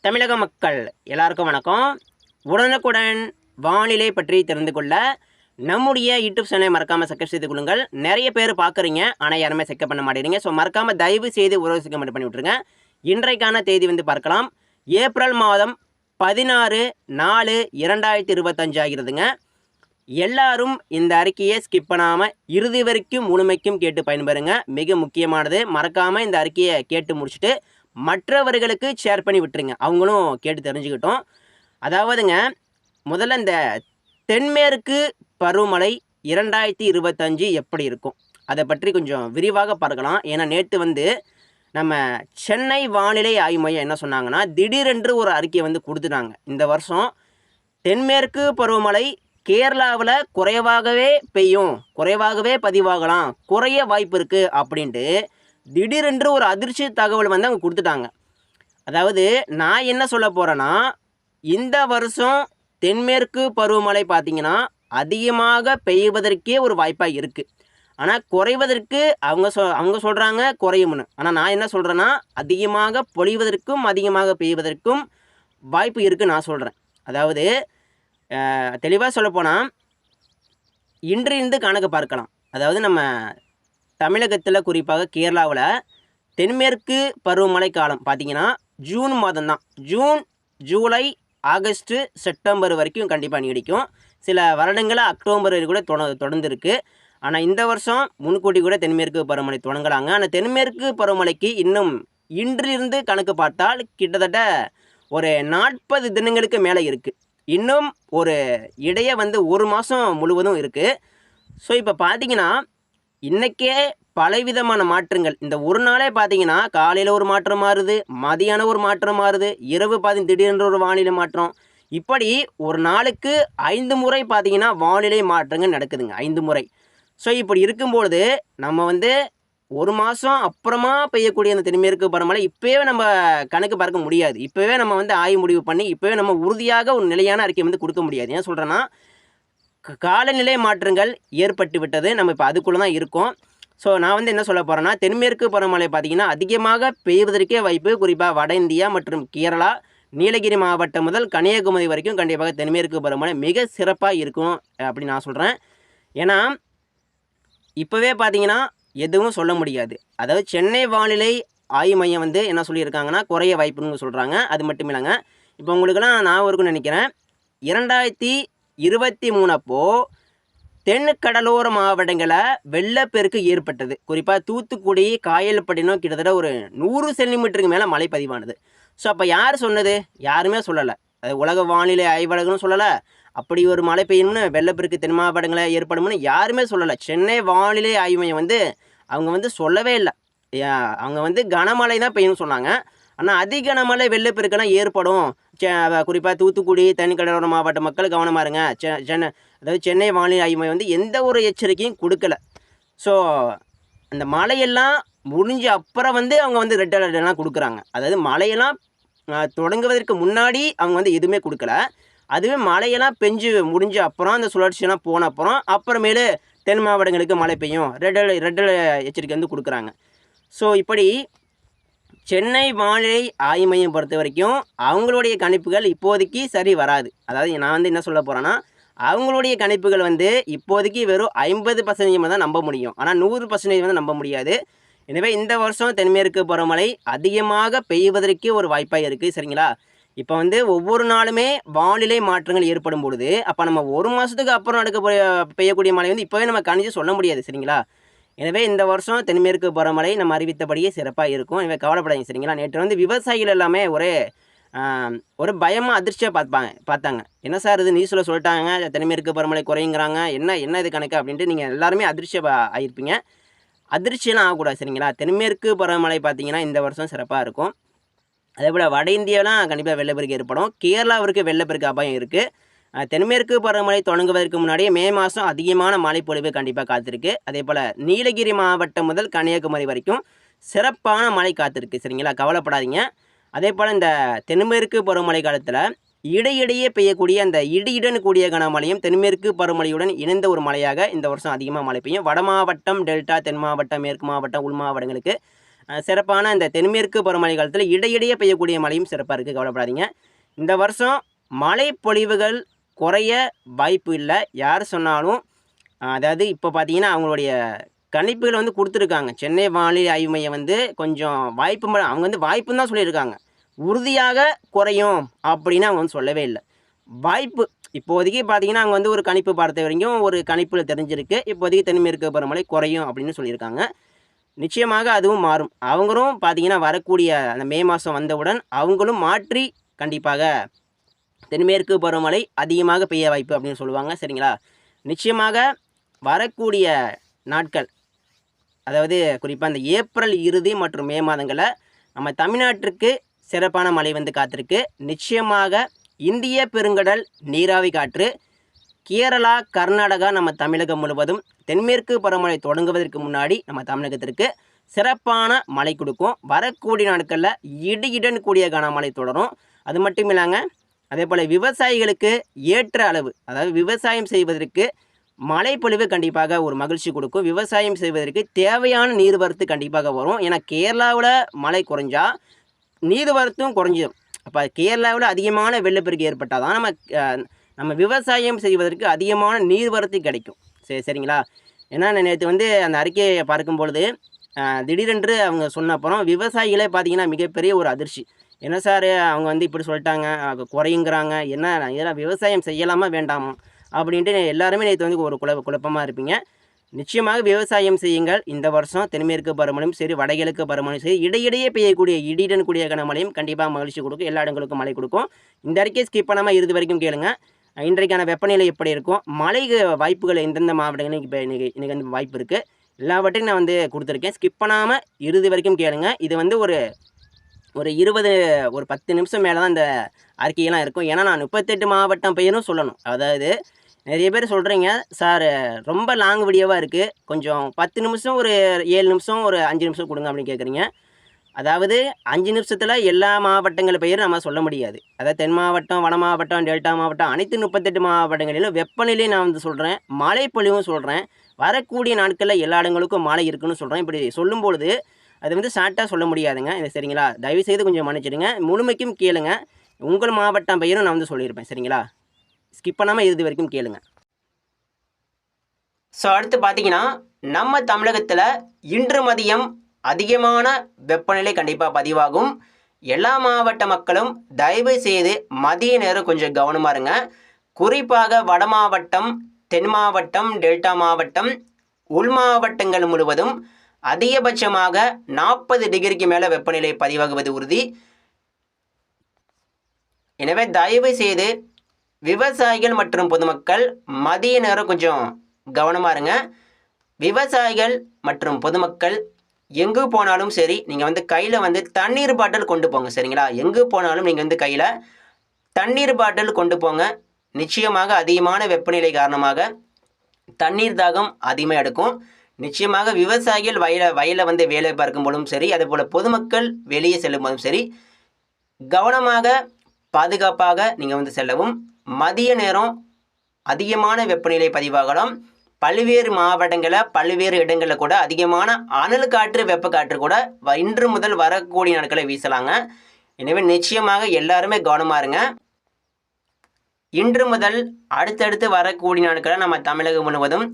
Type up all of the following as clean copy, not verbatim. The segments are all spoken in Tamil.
தமிழக மக்கள் எல்லாருக்கும் வணக்கம். உடனுக்குடன் வானிலை பற்றி தெரிந்து கொள்ள நம்முடைய யூடியூப் சேனலை மறக்காமல் சப்ஸ்கிரைப் செய்து கொள்ளுங்கள். நிறைய பேர் பார்க்குறீங்க, ஆனால் யாருமே செக் பண்ண மாட்டேங்கிறீங்க. ஸோ மறக்காமல் தயவு செய்து ஒரு செக் பண்ணி விட்ருங்க. இன்றைக்கான தேதி பார்க்கலாம். ஏப்ரல் மாதம் 16/4/2025 ஆகிறதுங்க. எல்லாரும் இந்த அறிக்கையை ஸ்கிப் பண்ணாமல் இறுதி வரைக்கும் முழுமைக்கும் கேட்டு பயன்பெறுங்க. மிக முக்கியமானது, மறக்காமல் இந்த அறிக்கையை கேட்டு முடிச்சுட்டு மற்றவர்களுக்கு ஷேர் பண்ணி விட்டுருங்க, அவங்களும் கேட்டு தெரிஞ்சுக்கிட்டோம். அதாவதுங்க, முதல்ல இந்த தென்மேற்கு பருவமழை 2025 எப்படி இருக்கும் அதை பற்றி கொஞ்சம் விரிவாக பார்க்கலாம். ஏன்னா நேற்று நம்ம சென்னை வானிலை ஆய்வு மையம் என்ன சொன்னாங்கன்னா, திடீரென்று ஒரு அறிக்கையை கொடுத்துட்டாங்க. இந்த வருஷம் தென்மேற்கு பருவமழை கேரளாவில் குறைவாகவே பெய்யும், குறைவாகவே பதிவாகலாம், குறைய வாய்ப்பு இருக்குது அப்படின்ட்டு திடீரென்று ஒரு அதிர்ச்சி தகவல் அவங்க கொடுத்துட்டாங்க. அதாவது நான் என்ன சொல்ல போகிறேன்னா, இந்த வருஷம் தென்மேற்கு பருவமழை பார்த்திங்கன்னா அதிகமாக பெய்வதற்கே ஒரு வாய்ப்பாக இருக்குது. ஆனால் குறைவதற்கு அவங்க சொல்கிறாங்க குறையும்னு. ஆனால் நான் என்ன சொல்கிறேன்னா, அதிகமாக பொழிவதற்கும் அதிகமாக பெய்வதற்கும் வாய்ப்பு இருக்குதுன்னு நான் சொல்கிறேன். அதாவது தெளிவாக சொல்லப்போனால் இன்றிருந்து கணக்கு பார்க்கலாம். அதாவது நம்ம தமிழகத்தில் குறிப்பாக கேரளாவில் தென்மேற்கு பருவமழை காலம் பார்த்திங்கன்னா ஜூன் மாதம்தான். ஜூன், ஜூலை, ஆகஸ்ட்டு, செப்டம்பர் வரைக்கும் கண்டிப்பாக நீடிக்கும். சில வருடங்களில் அக்டோபர் கூட தொடர்ந்து இருக்குது. ஆனால் இந்த வருஷம் முன்கூட்டி கூட தென்மேற்கு பருவமழை தொடங்கலாங்க. ஆனால் தென்மேற்கு பருவமழைக்கு இன்னும் இன்றிலிருந்து கணக்கு பார்த்தால் கிட்டத்தட்ட ஒரு 40 தினங்களுக்கு மேலே இருக்குது. இன்னும் ஒரு இடையே ஒரு மாதம் முழுவதும் இருக்குது. ஸோ இப்போ பார்த்திங்கன்னா இன்றைக்கே பலவிதமான மாற்றங்கள். இந்த ஒரு நாளே பார்த்தீங்கன்னா காலையில் ஒரு மாற்றம் மாறுது, மதியானம் ஒரு மாற்றம் மாறுது, இரவு திடீரென்று ஒரு வானிலை மாற்றம். இப்படி ஒரு நாளுக்கு 5 முறை பார்த்தீங்கன்னா வானிலை மாற்றங்கள் நடக்குதுங்க, 5 முறை. ஸோ இப்படி இருக்கும்பொழுது நம்ம ஒரு மாதம் அப்புறமா பெய்யக்கூடிய அந்த தென்மேற்கு பருவமழை இப்போவே நம்ம கணக்கு பார்க்க முடியாது. இப்போவே நம்ம ஆய்வு முடிவு பண்ணி இப்போவே நம்ம உறுதியாக ஒரு நிலையான அறிக்கை கொடுக்க முடியாது. ஏன் சொல்கிறேன்னா, காலநிலை மாற்றங்கள் ஏற்பட்டு விட்டது. நம்ம இப்போ அதுக்குள்ளே தான் இருக்கோம். ஸோ நான் என்ன சொல்ல போகிறேன்னா, தென்மேற்கு பருவமழை பார்த்திங்கன்னா அதிகமாக பெய்வதற்கே வாய்ப்பு. குறிப்பாக வட இந்தியா மற்றும் கேரளா, நீலகிரி மாவட்டம் முதல் கன்னியாகுமரி வரைக்கும் கண்டிப்பாக தென்மேற்கு பருவமழை மிக சிறப்பாக இருக்கும் அப்படின்னு நான் சொல்கிறேன். ஏன்னா இப்போவே பார்த்திங்கன்னா எதுவும் சொல்ல முடியாது. அதாவது சென்னை வானிலை ஆய்வு மையம் என்ன சொல்லியிருக்காங்கன்னா, குறைய வாய்ப்புன்னு சொல்கிறாங்க. அது மட்டும் இல்லைங்க, இப்போ உங்களுக்கெல்லாம் நான் இருக்குன்னு நினைக்கிறேன், 2023 அப்போது தென் கடலோர மாவட்டங்களில் வெள்ளப்பெருக்கு ஏற்பட்டது. குறிப்பாக தூத்துக்குடி, காயல்பட்டினம் கிட்டத்தட்ட ஒரு 100 சென்டிமீட்டருக்கு மேலே மழை பதிவானது. ஸோ அப்போ யார் சொன்னது? யாருமே சொல்லலை. அது உலக வானிலை ஆய்வாளர்களும் சொல்லலை. அப்படி ஒரு மழை பெய்யணும்னு, வெள்ளப்பெருக்கு தென் மாவட்டங்களில் ஏற்படும்னு யாருமே சொல்லலை. சென்னை வானிலை ஆய்வு மையம் அவங்க சொல்லவே இல்லை. அவங்க கனமழை தான் பெய்யணும்னு சொன்னாங்க. ஆனால் அதிகனமழை வெள்ளப்பெருக்கெல்லாம் ஏற்படும், குறிப்பாக தூத்துக்குடி, தென்கடலோர மாவட்ட மக்கள் கவனமாக இருங்க, அதாவது சென்னை வானிலை ஆய்வு மையம் எந்த ஒரு எச்சரிக்கையும் கொடுக்கல. ஸோ அந்த மழையெல்லாம் முடிஞ்ச அப்புறம் அவங்க ரெட் அலர்ட்லாம் கொடுக்குறாங்க. அதாவது மழையெல்லாம் தொடங்குவதற்கு முன்னாடி அவங்க எதுவுமே கொடுக்கல. அதுவே மழையெல்லாம் பெஞ்சு முடிஞ்ச அப்புறம் அந்த சுழற்சியெல்லாம் போன அப்புறமேலு தென் மாவட்டங்களுக்கு மழை பெய்யும், ரெட் எச்சரிக்கை கொடுக்குறாங்க. ஸோ இப்படி சென்னை வானிலை ஆய்வு மையம் பொறுத்த வரைக்கும் அவங்களுடைய கணிப்புகள் இப்போதைக்கு சரி வராது. அதாவது நான் என்ன சொல்ல போகிறேன்னா, அவங்களுடைய கணிப்புகள் இப்போதைக்கு வெறும் 50% தான் நம்ப முடியும். ஆனால் 100% நம்ப முடியாது. எனவே இந்த வருஷம் தென்மேற்கு பருவமழை அதிகமாக பெய்வதற்கு ஒரு வாய்ப்பாக இருக்குது. சரிங்களா? இப்போ ஒவ்வொரு நாளுமே வானிலை மாற்றங்கள் ஏற்படும் பொழுது அப்போ நம்ம ஒரு மாதத்துக்கு அப்புறம் பெய்யக்கூடிய மழை இப்போவே நம்ம கணிச்சு சொல்ல முடியாது. சரிங்களா? எனவே இந்த வருஷம் தென்மேற்கு பருவமழை நம்ம அறிவித்தபடியே சிறப்பாக இருக்கும். எனவே கவலைப்படாதீங்க. சரிங்களா? நேற்று விவசாயிகள் எல்லாமே ஒரு பயமாக அதிர்ச்சியாக பார்த்தாங்க. என்ன சார் இது நியூஸில் சொல்லிட்டாங்க, தென்மேற்கு பருவமழை குறையுங்கிறாங்க, என்ன இது கணக்கு அப்படின்ட்டு நீங்கள் எல்லாருமே அதிர்ச்சியாக ஆகிருப்பீங்க. அதிர்ச்சியெல்லாம் ஆகக்கூடாது. சரிங்களா? தென்மேற்கு பருவமழை பார்த்திங்கன்னா இந்த வருஷம் சிறப்பாக இருக்கும். அதே போல் வட இந்தியாலாம் கண்டிப்பாக வெள்ளப்பெருக்கு ஏற்படும். கேரளாவிற்கு வெள்ளப்பெருக்கு அபாயம் இருக்குது. தென்மேற்கு பருவமழை தொடங்குவதற்கு முன்னாடியே மே மாதம் அதிகமான மழைப்பொழிவு கண்டிப்பாக காத்திருக்கு. அதே போல் நீலகிரி மாவட்டம் முதல் கன்னியாகுமரி வரைக்கும் சிறப்பான மழை காத்திருக்கு. சரிங்களா? கவலைப்படாதீங்க. அதே போல் இந்த தென்மேற்கு பருவமழை காலத்தில் இடையிடையே பெய்யக்கூடிய அந்த இடியுடன் கூடிய கனமழையும் தென்மேற்கு பருவமழையுடன் இணைந்த ஒரு மழையாக இந்த வருஷம் அதிகமாக மழை பெய்யும். வட மாவட்டம், டெல்டா, தென் மாவட்டம், மேற்கு மாவட்டம், உள் மாவட்டங்களுக்கு சிறப்பான இந்த தென்மேற்கு பருவமழை காலத்தில் இடையிடையே பெய்யக்கூடிய மழையும் சிறப்பாக இருக்குது, கவலைப்படாதீங்க. இந்த வருஷம் மழை பொழிவுகள் குறைய வாய்ப்பு இல்லை. யார் சொன்னாலும் அதாவது இப்போ பார்த்தீங்கன்னா அவங்களுடைய கணிப்புகள் வந்து கொடுத்துருக்காங்க. சென்னை வானிலை ஆய்வு மையம் வந்து கொஞ்சம் அவங்க வந்து வாய்ப்புன்னு தான் சொல்லியிருக்காங்க. உறுதியாக குறையும் அப்படின்னு அவங்க வந்து சொல்லவே இல்லை. வாய்ப்பு இப்போதைக்கு பார்த்தீங்கன்னா அவங்க வந்து ஒரு கணிப்பு பார்த்த வரைக்கும் ஒரு கணிப்பில் தெரிஞ்சிருக்கு. இப்போதைக்கு தென்மேற்கு பருவமழை குறையும் அப்படின்னு சொல்லியிருக்காங்க. நிச்சயமாக அதுவும் மாறும். அவங்களும் பார்த்தீங்கன்னா வரக்கூடிய அந்த மே மாதம் வந்தவுடன் அவங்களும் மாற்றி கண்டிப்பாக தென்மேற்கு பருவமழை அதிகமாக பெய்ய வாய்ப்பு அப்படின்னு சொல்லுவாங்க. சரிங்களா? நிச்சயமாக வரக்கூடிய நாட்கள், அதாவது குறிப்பாக இந்த ஏப்ரல் இறுதி மற்றும் மே மாதங்களில் நம்ம தமிழ்நாட்டிற்கு சிறப்பான மழை வந்து காத்திருக்கு. நிச்சயமாக இந்திய பெருங்கடல் நீராவி காற்று கேரளா, கர்நாடகா, நம்ம தமிழகம் முழுவதும் தென்மேற்கு பருவமழை தொடங்குவதற்கு முன்னாடி நம்ம தமிழகத்திற்கு சிறப்பான மழை கொடுக்கும். வரக்கூடிய நாட்களில் இடியுடன் கூடிய கனமழை தொடரும். அது மட்டும் இல்லாங்க, அதே போல் விவசாயிகளுக்கு ஏற்ற அளவு, அதாவது விவசாயம் செய்வதற்கு மழைப்பொழிவு கண்டிப்பாக ஒரு மகிழ்ச்சி கொடுக்கும். விவசாயம் செய்வதற்கு தேவையான நீர்வரத்து கண்டிப்பாக வரும். ஏன்னா கேரளாவில் மழை குறைஞ்சா நீர்வரத்தும் குறைஞ்சிடும். அப்போ கேரளாவில் அதிகமான வெள்ளப்பெருக்கு ஏற்பட்டால் தான் நம்ம விவசாயம் செய்வதற்கு அதிகமான நீர்வரத்து கிடைக்கும். சரிங்களா? ஏன்னா நேற்று வந்து அந்த அறிக்கையை பார்க்கும் பொழுது திடீரென்று அவங்க சொன்ன அப்புறம் விவசாயிகளே பார்த்தீங்கன்னா மிகப்பெரிய ஒரு அதிர்ச்சி. என்ன சார் அவங்க வந்து இப்படி சொல்லிட்டாங்க, குறையுங்கிறாங்க, என்ன இதெல்லாம் விவசாயம் செய்யலாமா வேண்டாமா அப்படின்ட்டு எல்லாருமே நேற்று வந்து ஒரு குழப்பமாக இருப்பீங்க. நிச்சயமாக விவசாயம் செய்யுங்கள். இந்த வருஷம் தென்மேற்கு பருவமழையும் சரி, வடகிழக்கு பருவமழையும் சரி, இடையிடையே பெய்யக்கூடிய இடியுடன் கூடிய கனமழையும் கண்டிப்பாக மகிழ்ச்சி கொடுக்கும். எல்லா இடங்களுக்கும் மழை கொடுக்கும். இந்த அறிக்கையை ஸ்கிப் பண்ணாமல் இறுதி வரைக்கும் கேளுங்க. இன்றைக்கான வெப்பநிலை எப்படி இருக்கும், மழை வாய்ப்புகள் எந்தெந்த மாவட்டங்களுக்கு இப்போ இன்றைக்கி வந்து வாய்ப்பு இருக்குது, எல்லாவற்றையும் நான் வந்து கொடுத்துருக்கேன். ஸ்கிப் பண்ணாமல் இறுதி வரைக்கும் கேளுங்க. இது வந்து ஒரு 10 நிமிஷம் மேலே தான் இந்த அறிக்கையெல்லாம் இருக்கும். ஏன்னா நான் 38 மாவட்டம் பெயரும் சொல்லணும். அதாவது நிறைய பேர் சொல்கிறீங்க, சார் ரொம்ப லாங் வீடியோவாக இருக்குது, கொஞ்சம் 10 நிமிஷம், ஒரு 7 நிமிஷம், ஒரு 5 நிமிஷம் கொடுங்க அப்படின்னு கேட்குறீங்க. அதாவது 5 நிமிஷத்தில் எல்லா மாவட்டங்கள் பெயரும் நம்ம சொல்ல முடியாது. அதாவது தென் மாவட்டம், வட மாவட்டம், டெல்டா மாவட்டம், அனைத்து 38 மாவட்டங்களிலும் வெப்பநிலையும் நான் வந்து சொல்கிறேன், மழை பொழிவும் சொல்கிறேன், வரக்கூடிய நாட்களில் எல்லா இடங்களுக்கும் மழை இருக்குன்னு சொல்கிறேன். இப்படி சொல்லும் பொழுது அது வந்து ஷார்ட்டாக சொல்ல முடியாதுங்க. இது சரிங்களா? தயவுசெய்து கொஞ்சம் மன்னிச்சிடுங்க. முழுமைக்கும் கேளுங்க. உங்கள் மாவட்டம் பெயரும் நான் வந்து சொல்லியிருப்பேன். சரிங்களா? ஸ்கிப் பண்ணாமல் இறுதி வரைக்கும் கேளுங்க. ஸோ அடுத்து பார்த்தீங்கன்னா நம்ம தமிழகத்தில் இன்று மதியம் அதிகமான வெப்பநிலை கண்டிப்பாக பதிவாகும். எல்லா மாவட்ட மக்களும் தயவு செய்து மதிய நேரம் கொஞ்சம் கவனமாக இருங்க. குறிப்பாக வட மாவட்டம், தென் மாவட்டம், டெல்டா மாவட்டம், உள் மாவட்டங்கள் முழுவதும் அதிகபட்சமாக 40 டிகிரிக்கு மேலே வெப்பநிலை பதிவாகுவது உறுதி. எனவே தயவு செய்து விவசாயிகள் மற்றும் பொதுமக்கள் மதிய நேரம் கொஞ்சம் கவனமாக இருங்க. விவசாயிகள் மற்றும் பொதுமக்கள் எங்கு போனாலும் சரி, நீங்கள் வந்து கையில் வந்து தண்ணீர் பாட்டில் கொண்டு போங்க. சரிங்களா? எங்கு போனாலும் நீங்கள் வந்து கையில் தண்ணீர் பாட்டில் கொண்டு போங்க. நிச்சயமாக அதிகமான வெப்பநிலை காரணமாக தண்ணீர் தாகம் அதிகமாக எடுக்கும். நிச்சயமாக விவசாயிகள் வயலில் வந்து வேலை பார்க்கும் போதும் சரி, அதேபோல் பொதுமக்கள் வெளியே செல்லும் போதும் சரி, கவனமாக பாதுகாப்பாக நீங்கள் வந்து செல்லவும். மதிய நேரம் அதிகமான வெப்பநிலை பதிவாகலாம். பல்வேறு மாவட்டங்களில் பல்வேறு இடங்களில் கூட அதிகமான அனல் காற்று, வெப்ப காற்று கூட இன்று முதல் வரக்கூடிய நாட்களை வீசலாங்க. எனவே நிச்சயமாக எல்லாருமே கவனமாக இருங்க. இன்று முதல் அடுத்தடுத்து வரக்கூடிய நாட்களில் நம்ம தமிழகம் முழுவதும்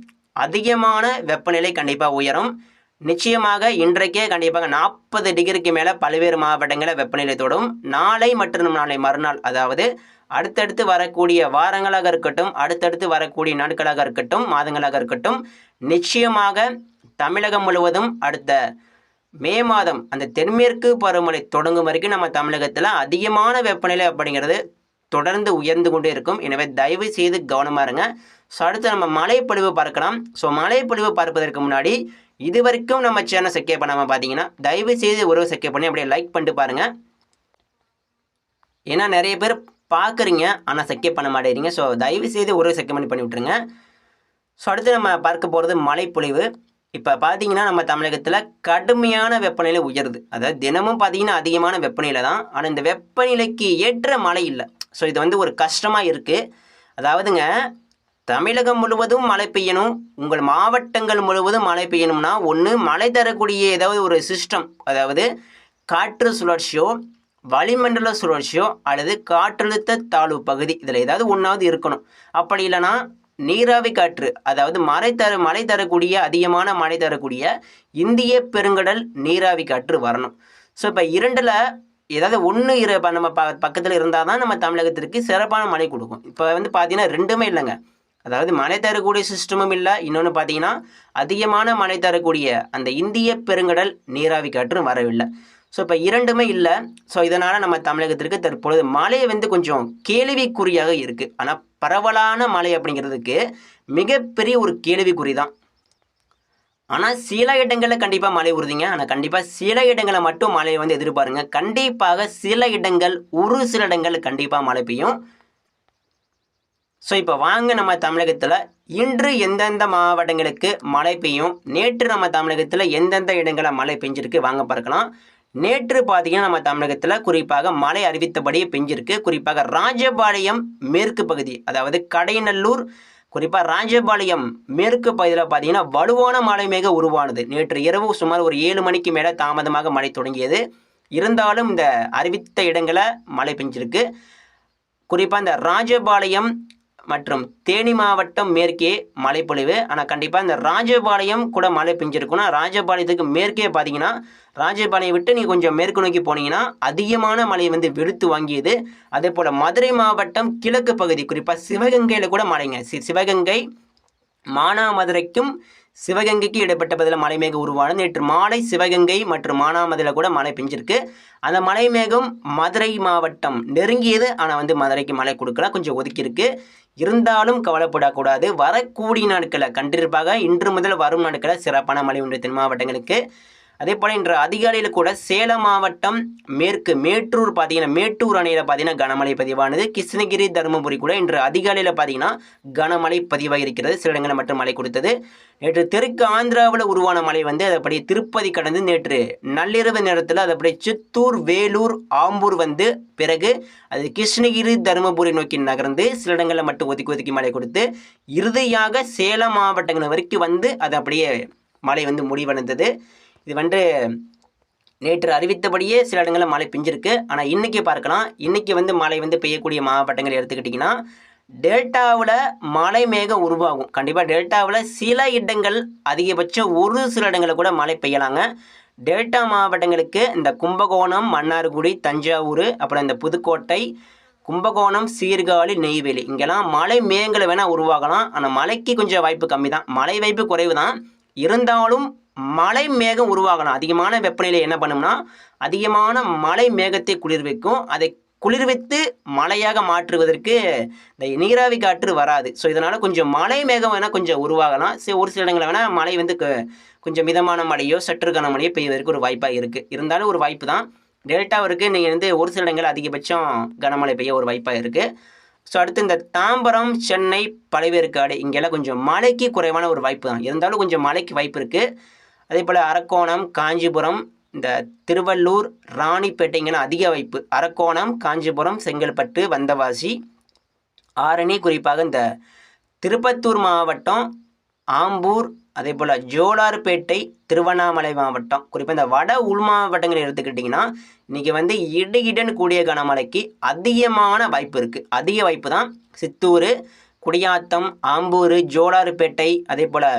அதிகமான வெப்பநிலை கண்டிப்பாக உயரும். நிச்சயமாக இன்றைக்கே கண்டிப்பாக 40 டிகிரிக்கு மேலே பல்வேறு மாவட்டங்களில் வெப்பநிலை தொடும். நாளை மற்றும் நாளை மறுநாள், அதாவது அடுத்தடுத்து வரக்கூடிய வாரங்களாக இருக்கட்டும், அடுத்தடுத்து வரக்கூடிய நாட்களாக இருக்கட்டும், மாதங்களாக இருக்கட்டும், நிச்சயமாக தமிழகம் முழுவதும் அடுத்த மே மாதம் அந்த தென்மேற்கு பருவமழை தொடங்கும் வரைக்கும் நம்ம தமிழகத்தில் அதிகமான வெப்பநிலை அப்படிங்கிறது தொடர்ந்து உயர்ந்து கொண்டே இருக்கும். எனவே தயவு செய்து கவனமாக இருங்க. ஸோ அடுத்து நம்ம மழைப்பொழிவு பார்க்கலாம். ஸோ மழைப்பொழிவு பார்ப்பதற்கு முன்னாடி இது வரைக்கும் நம்ம சேனல் சப்ஸ்கிரைப் பண்ணாமல் பார்த்தீங்கன்னா தயவு செய்து ஒரு சப்ஸ்கிரைப் பண்ணி அப்படியே லைக் பண்ணிட்டு பாருங்கள். ஏன்னா நிறைய பேர் பார்க்குறீங்க ஆனால் சப்ஸ்கிரைப் பண்ண மாட்டேறீங்க. ஸோ தயவு செய்து ஒரு சப்ஸ்கிரைப் பண்ணி விட்டுருங்க. ஸோ அடுத்து நம்ம பார்க்க போகிறது மழைப்பொழிவு. இப்போ பார்த்தீங்கன்னா நம்ம தமிழகத்தில் கடுமையான வெப்பநிலை உயருது. அதாவது தினமும் பார்த்தீங்கன்னா அதிகமான வெப்பநிலை தான், ஆனால் இந்த வெப்பநிலைக்கு ஏற்ற மழை இல்லை. ஸோ இது வந்து ஒரு கஷ்டமாக இருக்குது. அதாவதுங்க தமிழகம் முழுவதும் மழை பெய்யணும், உங்கள் மாவட்டங்கள் முழுவதும் மழை பெய்யணும்னா ஒன்று மழை தரக்கூடிய ஏதாவது ஒரு சிஸ்டம், அதாவது காற்று சுழற்சியோ வளிமண்டல சுழற்சியோ அல்லது காற்றழுத்த தாழ்வு பகுதி, இதில் ஏதாவது ஒன்றாவது இருக்கணும். அப்படி இல்லைன்னா நீராவி காற்று, அதாவது மழை தரக்கூடிய அதிகமான மழை தரக்கூடிய இந்திய பெருங்கடல் நீராவி காற்று வரணும். ஸோ இப்போ இரண்டில் ஏதாவது ஒன்று நம்ம பக்கத்தில் இருந்தால் தான் நம்ம தமிழகத்திற்கு சிறப்பான மழை கொடுக்கும். இப்போ வந்து பார்த்தீங்கன்னா ரெண்டுமே இல்லைங்க. அதாவது மழை தரக்கூடிய சிஸ்டமும் இல்லை, இன்னொன்று பார்த்தீங்கன்னா அதிகமான மழை தரக்கூடிய அந்த இந்திய பெருங்கடல் நீராவி காற்றும் வரவில்லை. ஸோ இப்போ இரண்டுமே இல்லை. ஸோ இதனால் நம்ம தமிழகத்திற்கு தற்பொழுது மழை வந்து கொஞ்சம் கேள்விக்குறியாக இருக்குது. ஆனால் பரவலான மழை அப்படிங்கிறதுக்கு மிகப்பெரிய ஒரு கேள்விக்குறி தான். ஆனால் சில இடங்களில் கண்டிப்பாக மழை உறுதிங்க. ஆனால் கண்டிப்பாக சில இடங்களில் மட்டும் மழையை வந்து எதிர்பாருங்க. கண்டிப்பாக சில இடங்கள், ஒரு சில இடங்கள் கண்டிப்பாக மழை பெய்யும். ஸோ இப்போ வாங்க நம்ம தமிழகத்தில் இன்று எந்தெந்த மாவட்டங்களுக்கு மழை பெய்யும், நேற்று நம்ம தமிழகத்தில் எந்தெந்த இடங்களில் மழை பெஞ்சிருக்கு வாங்க பார்க்கலாம். நேற்று பார்த்தீங்கன்னா நம்ம தமிழகத்தில் குறிப்பாக மழை அறிவித்தபடி பெஞ்சிருக்கு. குறிப்பாக ராஜபாளையம் மேற்கு பகுதி, அதாவது கடைநல்லூர், குறிப்பாக ராஜபாளையம் மேற்கு பகுதியில் பார்த்தீங்கன்னா வலுவான மழை மேக உருவானது. நேற்று இரவு சுமார் ஒரு 7 மணிக்கு மேலே தாமதமாக மழை தொடங்கியது. இருந்தாலும் இந்த அறிவித்த இடங்களை மழை பெஞ்சிருக்கு. குறிப்பாக இந்த ராஜபாளையம் மற்றும் தேனி மாவட்டம் மேற்கே மழைப்பொழிவு. ஆனால் கண்டிப்பாக இந்த ராஜபாளையம் கூட மழை பெஞ்சிருக்குன்னா, ராஜபாளையத்துக்கு மேற்கே பார்த்தீங்கன்னா ராஜபாளையம் விட்டு நீங்கள் கொஞ்சம் மேற்கு நோக்கி போனீங்கன்னா அதிகமான மழை வந்து வெளுத்து வாங்கியது. அதே போல் மதுரை மாவட்டம் கிழக்கு பகுதி, குறிப்பாக சிவகங்கையில் கூட மழைங்க. சிவகங்கை மானாமதுரைக்கும் சிவகங்கைக்கு இடைப்பட்ட பதில் மலை மேகம் உருவானது. நேற்று மாலை சிவகங்கை மற்றும் மானாமதுரையில் கூட மழை பெஞ்சிருக்கு. அந்த மலை மேகம் மதுரை மாவட்டம் நெருங்கியது. ஆனால் வந்து மதுரைக்கு மழை கொடுக்கல, கொஞ்சம் ஒதுக்கியிருக்கு. இருந்தாலும் கவலைப்படக்கூடாது. வரக்கூடிய நாட்களில் கண்டிப்பாக இன்று முதல் வரும் நாட்களில் சிறப்பான மழை உண்டு தென் மாவட்டங்களுக்கு. அதே போல் இன்று அதிகாலையில் கூட சேலம் மாவட்டம் மேற்கு மேட்டூர் பார்த்தீங்கன்னா மேட்டூர் அணையில் பார்த்தீங்கன்னா கனமழை பதிவானது. கிருஷ்ணகிரி தருமபுரி கூட இன்று அதிகாலையில் பார்த்தீங்கன்னா கனமழை பதிவாக இருக்கிறது. சில இடங்களில் மட்டும் மழை கொடுத்தது. நேற்று தெற்கு ஆந்திராவில் உருவான மழை வந்து அது அப்படியே திருப்பதி கடந்து நேற்று நள்ளிரவு நேரத்தில் அது அப்படியே சித்தூர், வேலூர், ஆம்பூர் வந்து பிறகு அது கிருஷ்ணகிரி தருமபுரி நோக்கி நகர்ந்து சில இடங்களில் மட்டும் ஒதுக்கி மழை கொடுத்து இறுதியாக சேலம் மாவட்டங்கள் வரைக்கும் வந்து அது அப்படியே மழை வந்து முடிவடைந்தது. இது வந்து நேற்று அறிவித்தபடியே சில இடங்களில் மழை பெஞ்சிருக்கு. ஆனால் இன்றைக்கி பார்க்கலாம். இன்றைக்கி வந்து மழை வந்து பெய்யக்கூடிய மாவட்டங்கள் எடுத்துக்கிட்டிங்கன்னா டெல்டாவில் மழை மேகம் உருவாகும். கண்டிப்பாக டெல்டாவில் சில இடங்கள், அதிகபட்சம் ஒரு சில இடங்களில் கூட மழை பெய்யலாங்க. டெல்டா மாவட்டங்களுக்கு இந்த கும்பகோணம், மன்னார்குடி, தஞ்சாவூர், அப்புறம் இந்த புதுக்கோட்டை, கும்பகோணம், சீர்காழி, நெய்வேலி இங்கெல்லாம் மழை மேகங்களை வேணால் உருவாகலாம். ஆனால் மழைக்கு கொஞ்சம் வாய்ப்பு கம்மி தான், மழை வாய்ப்பு குறைவு தான். இருந்தாலும் மழை மேகம் உருவாகலாம். அதிகமான வெப்பநிலை என்ன பண்ணும்னா அதிகமான மழை மேகத்தை குளிர்விக்கும். அதை குளிர்வித்து மழையாக மாற்றுவதற்கு இந்த நீராவி காற்று வராது. ஸோ இதனால் கொஞ்சம் மழை மேகம் வேணால் கொஞ்சம் உருவாகலாம். ஒரு சில இடங்களில் வேணால் மழை வந்து கொஞ்சம் மிதமான மழையோ சற்று கனமழையோ பெய்வதற்கு ஒரு வாய்ப்பாக இருக்குது. இருந்தாலும் ஒரு வாய்ப்பு தான். டெல்டாவிற்கு நீங்கள் வந்து ஒரு சில இடங்கள் அதிகபட்சம் கனமழை பெய்ய ஒரு வாய்ப்பாக இருக்குது. ஸோ அடுத்து இந்த தாம்பரம், சென்னை, பழவேற்காடு இங்கெல்லாம் கொஞ்சம் மழைக்கு குறைவான ஒரு வாய்ப்பு தான். இருந்தாலும் கொஞ்சம் மழைக்கு வாய்ப்பு இருக்குது. அதே போல் அரக்கோணம், காஞ்சிபுரம், இந்த திருவள்ளூர், ராணிப்பேட்டைங்கெல்லாம் அதிக வாய்ப்பு. அரக்கோணம், காஞ்சிபுரம், செங்கல்பட்டு, வந்தவாசி, ஆரணி, குறிப்பாக இந்த திருப்பத்தூர் மாவட்டம், ஆம்பூர், அதே போல் ஜோலார்பேட்டை, திருவண்ணாமலை மாவட்டம், குறிப்பாக இந்த வட உள் மாவட்டங்களை எடுத்துக்கிட்டிங்கன்னா இன்றைக்கி வந்து இடியுடன் கூடிய கனமழைக்கு அதிகமான வாய்ப்பு இருக்குது. அதிக வாய்ப்பு தான். சித்தூர், குடியாத்தம், ஆம்பூர், ஜோலார்பேட்டை, அதே போல்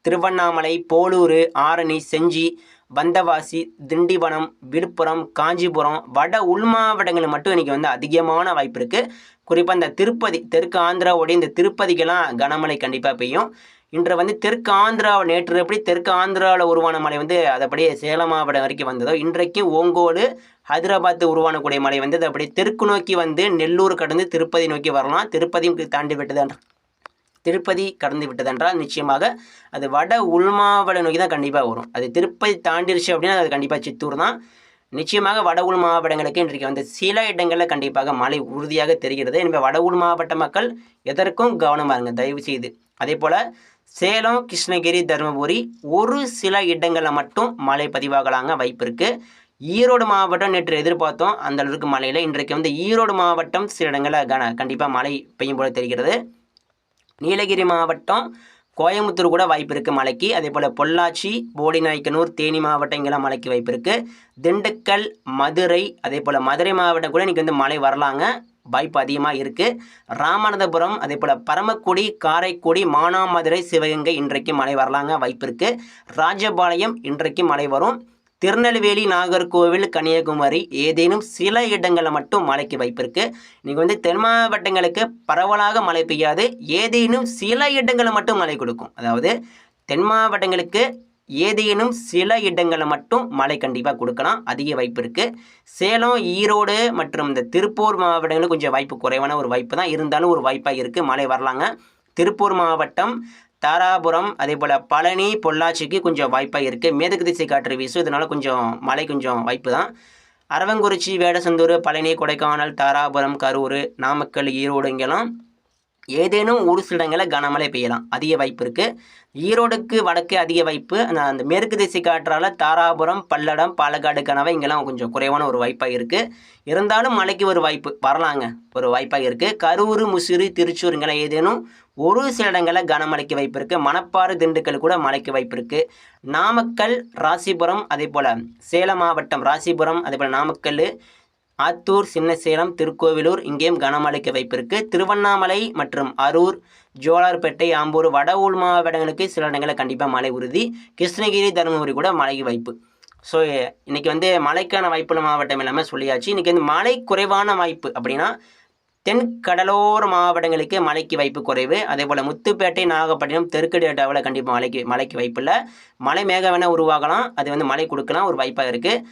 திருவண்ணாமலை, போலூர், ஆரணி, செஞ்சி, வந்தவாசி, திண்டிவனம், விழுப்புரம், காஞ்சிபுரம், வட உள் மாவட்டங்களில் மட்டும் இன்றைக்கி வந்து அதிகமான வாய்ப்பு இருக்குது. குறிப்பாக இந்த திருப்பதி, தெற்கு ஆந்திராவுடைய இந்த திருப்பதிக்கெல்லாம் கனமழை கண்டிப்பாக பெய்யும். இன்று வந்து தெற்கு ஆந்திராவில் நேற்று எப்படி தெற்கு ஆந்திராவில் உருவான மழை வந்து அது அப்படியே சேலம் மாவட்டம் வரைக்கும் வந்ததோ இன்றைக்கு ஓங்கோடு, ஹைதராபாத் உருவானக்கூடிய மழை வந்து அது அப்படியே தெற்கு நோக்கி வந்து நெல்லூர் கடந்து திருப்பதி நோக்கி வரலாம். திருப்பதியும் தாண்டி விட்டது, திருப்பதி கடந்து விட்டதென்றால் நிச்சயமாக அது வட உள் மாவட்ட நோக்கி தான் கண்டிப்பாக வரும். அது திருப்பதி தாண்டிருச்சு அப்படின்னா அது கண்டிப்பாக சித்தூர் தான். நிச்சயமாக வட உள் மாவட்டங்களுக்கு இன்றைக்கு வந்து சில இடங்களில் கண்டிப்பாக மழை உறுதியாக தெரிகிறது. எனவே வட உள் மாவட்ட மக்கள் எதற்கும் கவனமாக இருங்க தயவு செய்து. அதே போல் சேலம், கிருஷ்ணகிரி, தருமபுரி ஒரு சில இடங்களில் மட்டும் மழை பதிவாகலாங்க வாய்ப்பு இருக்குது. ஈரோடு மாவட்டம் நேற்று எதிர்பார்த்தோம், அந்த அளவுக்கு மழையில். இன்றைக்கு வந்து ஈரோடு மாவட்டம் சில இடங்களில் கண்டிப்பாக மழை பெய்யும் போல தெரிகிறது. நீலகிரி மாவட்டம் கோயம்புத்தூர் கூட வாய்ப்பு இருக்குது மழைக்கு. அதே போல் பொள்ளாச்சி, போடிநாயக்கனூர், தேனி மாவட்டம் இங்கெல்லாம் மழைக்கு வாய்ப்பு இருக்குது. திண்டுக்கல், மதுரை, அதே போல் மதுரை மாவட்டம் கூட இன்றைக்கி வந்து மழை வரலாங்க, வாய்ப்பு அதிகமாக இருக்குது. ராமநாதபுரம், அதே போல் பரமக்குடி, காரைக்குடி, மானாமதுரை, சிவகங்கை இன்றைக்கு மழை வரலாங்க, வாய்ப்பு இருக்குது. ராஜபாளையம் இன்றைக்கு மழை வரும். திருநெல்வேலி, நாகர்கோவில், கன்னியாகுமரி ஏதேனும் சில இடங்களில் மட்டும் மழைக்கு வாய்ப்பு இருக்குது. இன்றைக்கி வந்து தென் மாவட்டங்களுக்கு பரவலாக மழை பெய்யாது, ஏதேனும் சில இடங்களில் மட்டும் மழை கொடுக்கும். அதாவது தென் மாவட்டங்களுக்கு ஏதேனும் சில இடங்களில் மட்டும் மழை கண்டிப்பாக கொடுக்கலாம், அதிக வாய்ப்பு இருக்குது. சேலம், ஈரோடு மற்றும் இந்த திருப்பூர் மாவட்டங்களுக்கு கொஞ்சம் வாய்ப்பு குறைவான ஒரு வாய்ப்பு தான், இருந்தாலும் ஒரு வாய்ப்பாக இருக்குது, மழை வரலாங்க. திருப்பூர் மாவட்டம், தாராபுரம், அதே போல் பழனி, பொள்ளாச்சிக்கு கொஞ்சம் வாய்ப்பாக இருக்குது. மேற்கு திசை காற்று வீசும், இதனால் கொஞ்சம் மழை கொஞ்சம் வாய்ப்பு தான். அரவங்குறிச்சி, வேடசந்தூர், பழனி, கொடைக்கானல், தாராபுரம், கரூர், நாமக்கல், ஈரோடு இங்கெல்லாம் ஏதேனும் ஒரு சில இடங்களில் கனமழை பெய்யலாம், அதிக வாய்ப்பு இருக்குது. ஈரோடுக்கு வடக்கு அதிக வாய்ப்பு. அந்த மேற்கு திசை காற்றால் தாராபுரம், பல்லடம், பாலக்காடு, கனவை இங்கெல்லாம் கொஞ்சம் குறைவான ஒரு வாய்ப்பாக இருக்குது. இருந்தாலும் மழைக்கு ஒரு வாய்ப்பு வரலாங்க, ஒரு வாய்ப்பாக இருக்குது. கரூர், முசிறி, திருச்சூர் இங்கெல்லாம் ஏதேனும் ஒரு சில இடங்களில் கனமழைக்கு வாய்ப்பு இருக்குது. மணப்பாறை, திண்டுக்கல் கூட மழைக்கு வாய்ப்பு இருக்குது. நாமக்கல், ராசிபுரம், அதே போல் சேலம் மாவட்டம் ராசிபுரம், அதே போல் நாமக்கல், ஆத்தூர், சின்ன சேலம், திருக்கோவிலூர் இங்கேயும் கனமழைக்கு வாய்ப்பு இருக்குது. திருவண்ணாமலை மற்றும் அரூர், ஜோலார்பேட்டை, ஆம்பூர், வட உள் மாவட்டங்களுக்கு சில இடங்களில் கண்டிப்பாக மழை உறுதி. கிருஷ்ணகிரி, தருமபுரி கூட மழைக்கு வாய்ப்பு. ஸோ இன்றைக்கி வந்து மழைக்கான வாய்ப்புள்ள மாவட்டம் எல்லாமே சொல்லியாச்சு. இன்றைக்கி வந்து மழை குறைவான வாய்ப்பு அப்படின்னா தென் கடலோர மாவட்டங்களுக்கு மழைக்கு வாய்ப்பு குறைவு. அதே போல் முத்துப்பேட்டை, நாகப்பட்டினம், தெற்கு டெல்டாவில் கண்டிப்பாக மழைக்கு வாய்ப்பு இல்லை. மழை மேகம் வேணால் உருவாகலாம், அது வந்து மழை கொடுக்கலாம், ஒரு வாய்ப்பாக இருக்குது.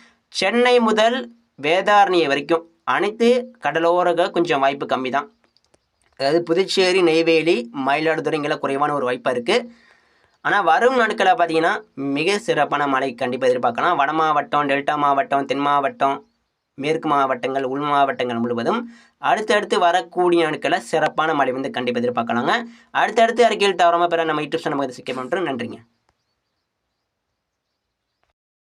சென்னை முதல் வேதாரண்ய வரைக்கும் அனைத்து கடலோரங்கள் கொஞ்சம் வாய்ப்பு கம்மி தான். அதாவது புதுச்சேரி, நெய்வேலி, மயிலாடுதுறைங்கெல்லாம் குறைவான ஒரு வாய்ப்பாக இருக்குது. ஆனால் வரும் நாட்களில் பார்த்தீங்கன்னா மிக சிறப்பான மழை கண்டிப்பாக எதிர்பார்க்கலாம். வட மாவட்டம், டெல்டா மாவட்டம், தென் மாவட்டம், மேற்கு மாவட்டங்கள், உள் மாவட்டங்கள் முழுவதும் அடுத்தடுத்து வரக்கூடிய நாட்களில் சிறப்பான மழை வந்து கண்டிப்பாக எதிர்பார்க்கலாங்க. அடுத்தடுத்து அறிக்கையில் தவறாமல் பெற நம்ம யூடியூப் சேனல் சிக்க பண்ணுறோம். நன்றிங்க.